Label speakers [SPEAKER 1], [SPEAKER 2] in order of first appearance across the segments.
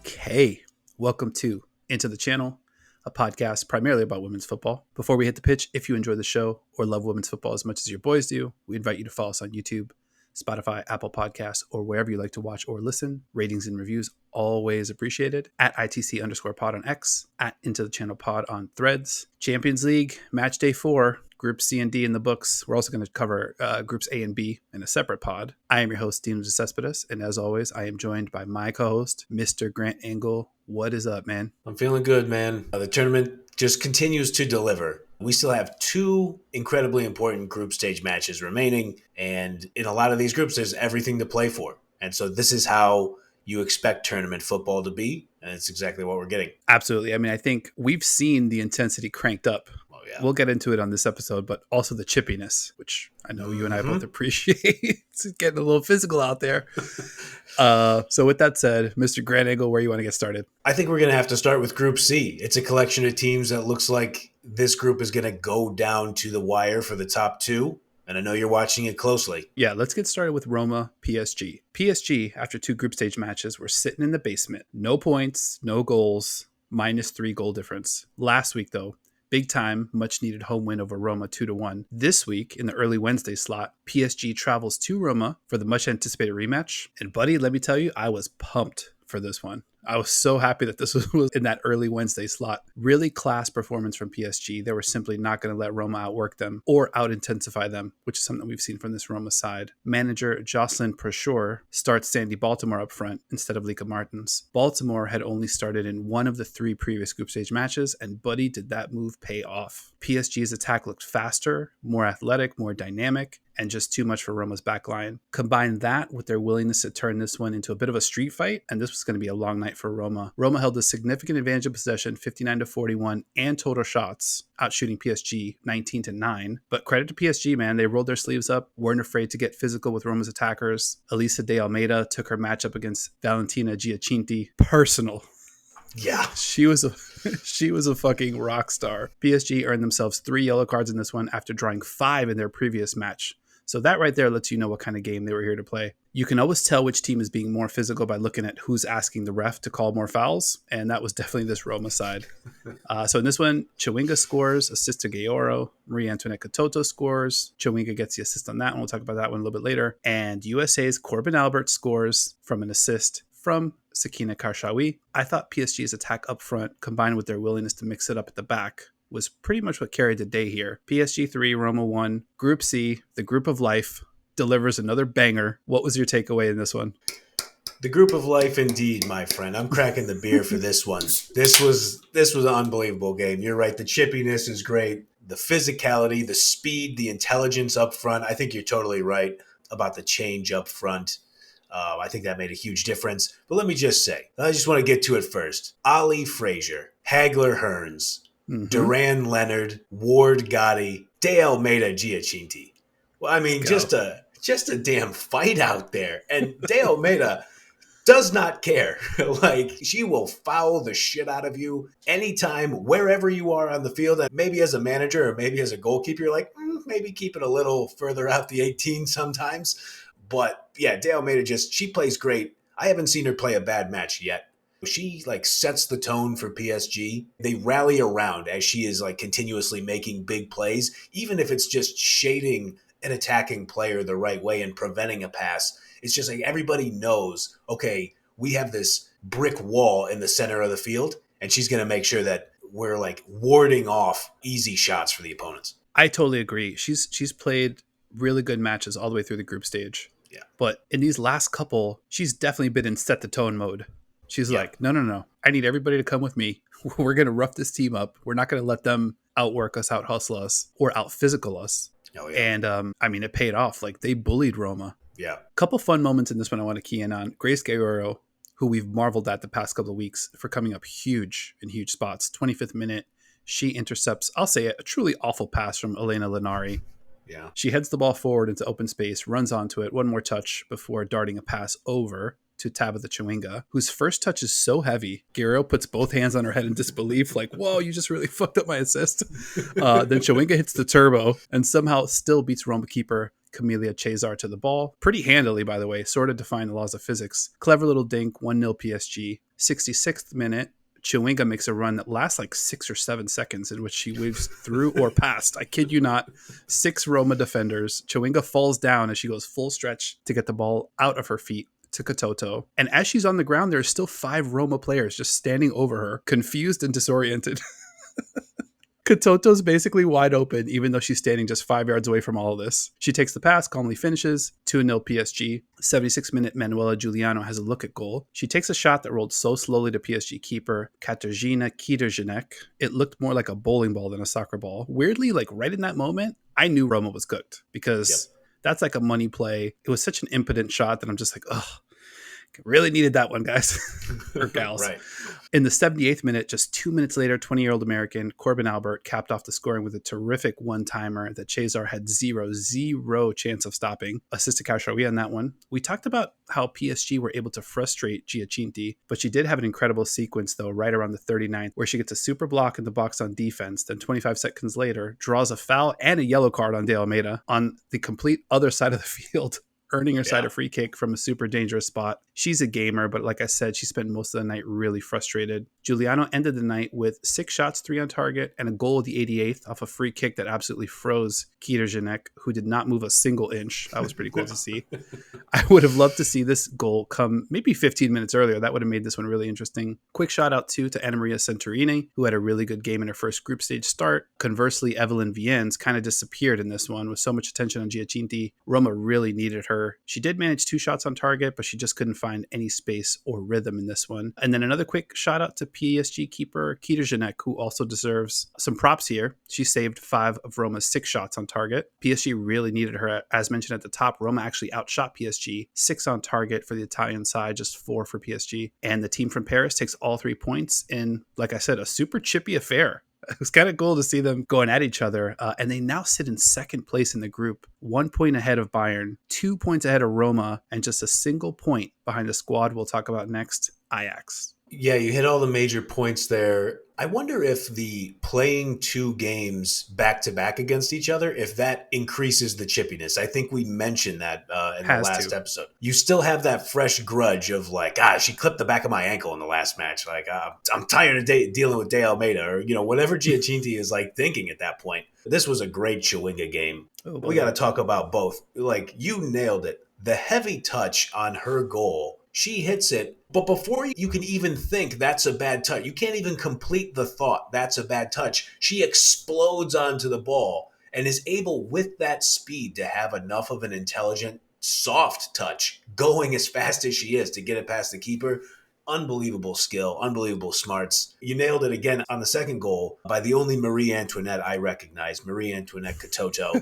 [SPEAKER 1] Okay, welcome to Into the Channel, a podcast primarily about women's football. Before we hit the pitch, if you enjoy the show or love women's football as much as your boys do, we invite you to follow us on YouTube, Spotify, Apple Podcasts, or wherever you like to watch or listen. Ratings and reviews always appreciated. At ITC_pod on X, at Into the Channel pod on Threads. Champions League, Matchday 4. Group C and D in the books. We're also going to cover Groups A and B in a separate pod. I am your host, Dino DeCespedes, and as always, I am joined by my co-host, Mr. Grant Engel. What is up, man?
[SPEAKER 2] I'm feeling good, man. The tournament just continues to deliver. We still have two incredibly important group stage matches remaining, and in a lot of these groups, there's everything to play for. And so this is how you expect tournament football to be, and it's exactly what we're getting.
[SPEAKER 1] Absolutely. I mean, I think we've seen the intensity cranked up. Yeah. We'll get into it on this episode, but also the chippiness, which I know you and I both appreciate. It's getting a little physical out there. So with that said, Mr. Grant Engel, where you want to get started?
[SPEAKER 2] I think we're going to have to start with Group C. It's a collection of teams that looks like this group is going to go down to the wire for the top two. And I know you're watching it closely.
[SPEAKER 1] Yeah, let's get started with Roma, PSG. PSG, after two group stage matches, were sitting in the basement. No points, no goals, -3 goal difference. Last week, though, big time, much needed home win over Roma 2-1. This week, in the early Wednesday slot, PSG travels to Roma for the much anticipated rematch. And buddy, let me tell you, I was pumped for this one. I was so happy that this was in that early Wednesday slot. Really class performance from PSG. They were simply not going to let Roma outwork them or out-intensify them, which is something we've seen from this Roma side. Manager Jocelyn Prêcheur starts Sandy Baltimore up front instead of Lieke Martens. Baltimore had only started in one of the 3 previous group stage matches, and buddy, did that move pay off. PSG's attack looked faster, more athletic, more dynamic, and just too much for Roma's backline. Combine that with their willingness to turn this one into a bit of a street fight, and this was going to be a long night for Roma. Roma held a significant advantage of possession, 59-41, and total shots, outshooting PSG 19-9. But credit to PSG, man. They rolled their sleeves up, weren't afraid to get physical with Roma's attackers. Elisa de Almeida took her matchup against Valentina Giacinti personal.
[SPEAKER 2] Yeah.
[SPEAKER 1] She was a fucking rock star. PSG earned themselves 3 yellow cards in this one after drawing 5 in their previous match. So that right there lets you know what kind of game they were here to play. You can always tell which team is being more physical by looking at who's asking the ref to call more fouls, and that was definitely this Roma side. So in this one, Chawinga scores, assist to Geyoro. Marie-Antoinette Katoto scores. Chawinga gets the assist on that one. We'll talk about that one a little bit later. And USA's Corbin Albert scores from an assist from Sakina Karchaoui. I thought PSG's attack up front, combined with their willingness to mix it up at the back, was pretty much what carried the day here. PSG 3, Roma 1. Group C, the group of life, delivers another banger. What was your takeaway in this one?
[SPEAKER 2] The group of life indeed, my friend. I'm cracking the beer for this one. This was an unbelievable game. You're right. The chippiness is great. The physicality, the speed, the intelligence up front. I think you're totally right about the change up front. I think that made a huge difference. But let me just say, I just want to get to it first. Ali Frazier, Hagler Hearns, Duran Leonard, Ward Gotti, De Almeida Giacinti. Well, I mean, just a damn fight out there. And De Almeida does not care. Like, she will foul the shit out of you anytime, wherever you are on the field. And maybe as a manager or maybe as a goalkeeper, you're like, maybe keep it a little further out the 18 sometimes. But yeah, De Almeida she plays great. I haven't seen her play a bad match yet. She sets the tone for PSG. They rally around as she is continuously making big plays, even if it's just shading an attacking player the right way and preventing a pass. It's just everybody knows, okay, we have this brick wall in the center of the field, and she's going to make sure that we're warding off easy shots for the opponents.
[SPEAKER 1] I totally agree. She's played really good matches all the way through the group stage.
[SPEAKER 2] Yeah.
[SPEAKER 1] But in these last couple, she's definitely been in set the tone mode. She's like, no. I need everybody to come with me. We're going to rough this team up. We're not going to let them outwork us, out-hustle us, or out-physical us.
[SPEAKER 2] Oh, yeah.
[SPEAKER 1] And, it paid off. They bullied Roma.
[SPEAKER 2] Yeah.
[SPEAKER 1] Couple fun moments in this one I want to key in on. Grace Geyoro, who we've marveled at the past couple of weeks for coming up huge in huge spots. 25th minute, she intercepts, I'll say it, a truly awful pass from Elena Linari.
[SPEAKER 2] Yeah.
[SPEAKER 1] She heads the ball forward into open space, runs onto it, one more touch before darting a pass over to Tabitha Chawinga, whose first touch is so heavy. Geyoro puts both hands on her head in disbelief, whoa, you just really fucked up my assist. Then Chawinga hits the turbo and somehow still beats Roma keeper Camelia Ceasar to the ball. Pretty handily, by the way, sort of defying the laws of physics. Clever little dink, 1-0 PSG. 66th minute, Chawinga makes a run that lasts like 6 or 7 seconds in which she weaves through or past. I kid you not. 6 Roma defenders. Chawinga falls down as she goes full stretch to get the ball out of her feet to Katoto. And as she's on the ground, there are still 5 Roma players just standing over her, confused and disoriented. Katoto's basically wide open, even though she's standing just 5 yards away from all of this. She takes the pass, calmly finishes, 2-0 PSG. 76-minute Manuela Giugliano has a look at goal. She takes a shot that rolled so slowly to PSG keeper Katarzyna Kiedrzynek. It looked more like a bowling ball than a soccer ball. Weirdly, like right in that moment, I knew Roma was cooked because that's like a money play. It was such an impotent shot that I'm just like, ugh. Really needed that one, guys or gals.
[SPEAKER 2] Right.
[SPEAKER 1] In the 78th minute, just 2 minutes later, 20-year-old American Corbin Albert capped off the scoring with a terrific one-timer that Ceasar had zero chance of stopping. Assist to Karchaoui on that one. We talked about how PSG were able to frustrate Giacinti, but she did have an incredible sequence, though, right around the 39th, where she gets a super block in the box on defense. Then 25 seconds later, draws a foul and a yellow card on Almeida on the complete other side of the field, earning her side a free kick from a super dangerous spot. She's a gamer, but like I said, she spent most of the night really frustrated. Giugliano ended the night with 6 shots, 3 on target, and a goal at the 88th off a free kick that absolutely froze Kiedrzynek, who did not move a single inch. That was pretty cool to see. I would have loved to see this goal come maybe 15 minutes earlier. That would have made this one really interesting. Quick shout out too to Anna Maria Santorini, who had a really good game in her first group stage start. Conversely, Evelyne Viens kind of disappeared in this one with so much attention on Giacinti. Roma really needed her. She did manage 2 shots on target, but she just couldn't find any space or rhythm in this one. And then another quick shout out to PSG keeper Kiedrzynek, who also deserves some props here. She saved 5 of Roma's 6 shots on target. PSG really needed her. As mentioned at the top, Roma actually outshot PSG. 6 on target for the Italian side, just 4 for PSG. And the team from Paris takes all 3 points in, like I said, a super chippy affair. It was kind of cool to see them going at each other. And they now sit in second place in the group, 1 point ahead of Bayern, 2 points ahead of Roma, and just a single point behind the squad we'll talk about next, Ajax.
[SPEAKER 2] Yeah, you hit all the major points there. I wonder if the playing 2 games back-to-back against each other, if that increases the chippiness. I think we mentioned that in the last episode. You still have that fresh grudge of like, she clipped the back of my ankle in the last match. Like, I'm tired of dealing with Almeida, or, whatever Giacinti is like thinking at that point. This was a great Chawinga game. Oh, we got to talk about both. Like, you nailed it. The heavy touch on her goal, she hits it, but before you can even think that's a bad touch, you can't even complete the thought that's a bad touch, she explodes onto the ball and is able with that speed to have enough of an intelligent, soft touch going as fast as she is to get it past the keeper. Unbelievable skill, unbelievable smarts. You nailed it again on the second goal by the only Marie-Antoinette I recognize, Marie-Antoinette Katoto.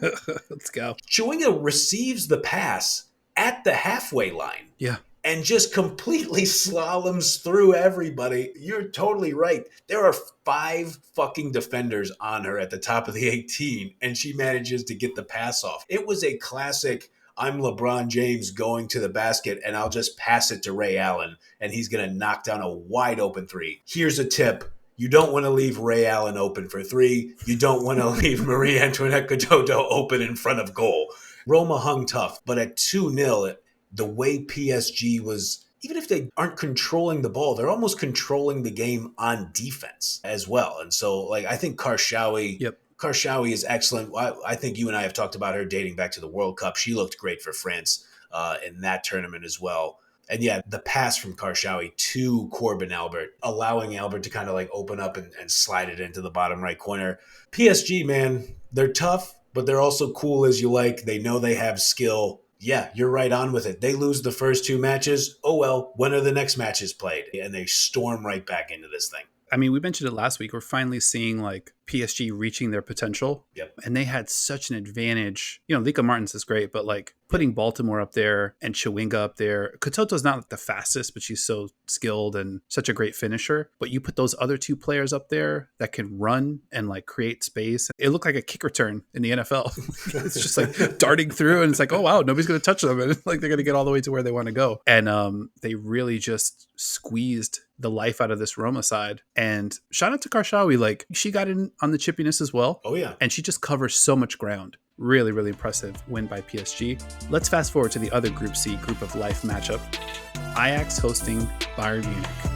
[SPEAKER 1] Let's go.
[SPEAKER 2] Chawinga receives the pass at the halfway line.
[SPEAKER 1] Yeah.
[SPEAKER 2] And just completely slaloms through everybody. You're totally right. There are 5 fucking defenders on her at the top of the 18, and she manages to get the pass off. It was a classic, I'm LeBron James going to the basket, and I'll just pass it to Ray Allen, and he's going to knock down a wide open 3. Here's a tip. You don't want to leave Ray Allen open for 3. You don't want to leave Marie-Antoinette Katoto open in front of goal. Roma hung tough, but at 2-0, the way PSG was, even if they aren't controlling the ball, they're almost controlling the game on defense as well. And so, like, I think Karchaoui is excellent. I think you and I have talked about her dating back to the World Cup. She looked great for France in that tournament as well. And yeah, the pass from Karchaoui to Corbin Albert, allowing Albert to kind of like open up and slide it into the bottom right corner. PSG, man, they're tough, but they're also cool as you like. They know they have skill. Yeah, you're right on with it. They lose the first 2 matches. Oh, well, when are the next matches played? And they storm right back into this thing.
[SPEAKER 1] I mean, we mentioned it last week. We're finally seeing like PSG reaching their potential.
[SPEAKER 2] Yep.
[SPEAKER 1] And they had such an advantage. Lieke Martens is great, but like putting Baltimore up there and Chawinga up there. Katoto's not like the fastest, but she's so skilled and such a great finisher. But you put those other 2 players up there that can run and like create space. It looked like a kick return in the NFL. It's just like darting through, and it's like, oh wow, nobody's going to touch them, and like they're going to get all the way to where they want to go. And they really just squeezed the life out of this Roma side. And shout out to Karchaoui, like she got in on the chippiness as well.
[SPEAKER 2] Oh yeah.
[SPEAKER 1] And she just covers so much ground. Really, really impressive win by PSG. Let's fast forward to the other Group C, Group of Life matchup. Ajax hosting Bayern Munich.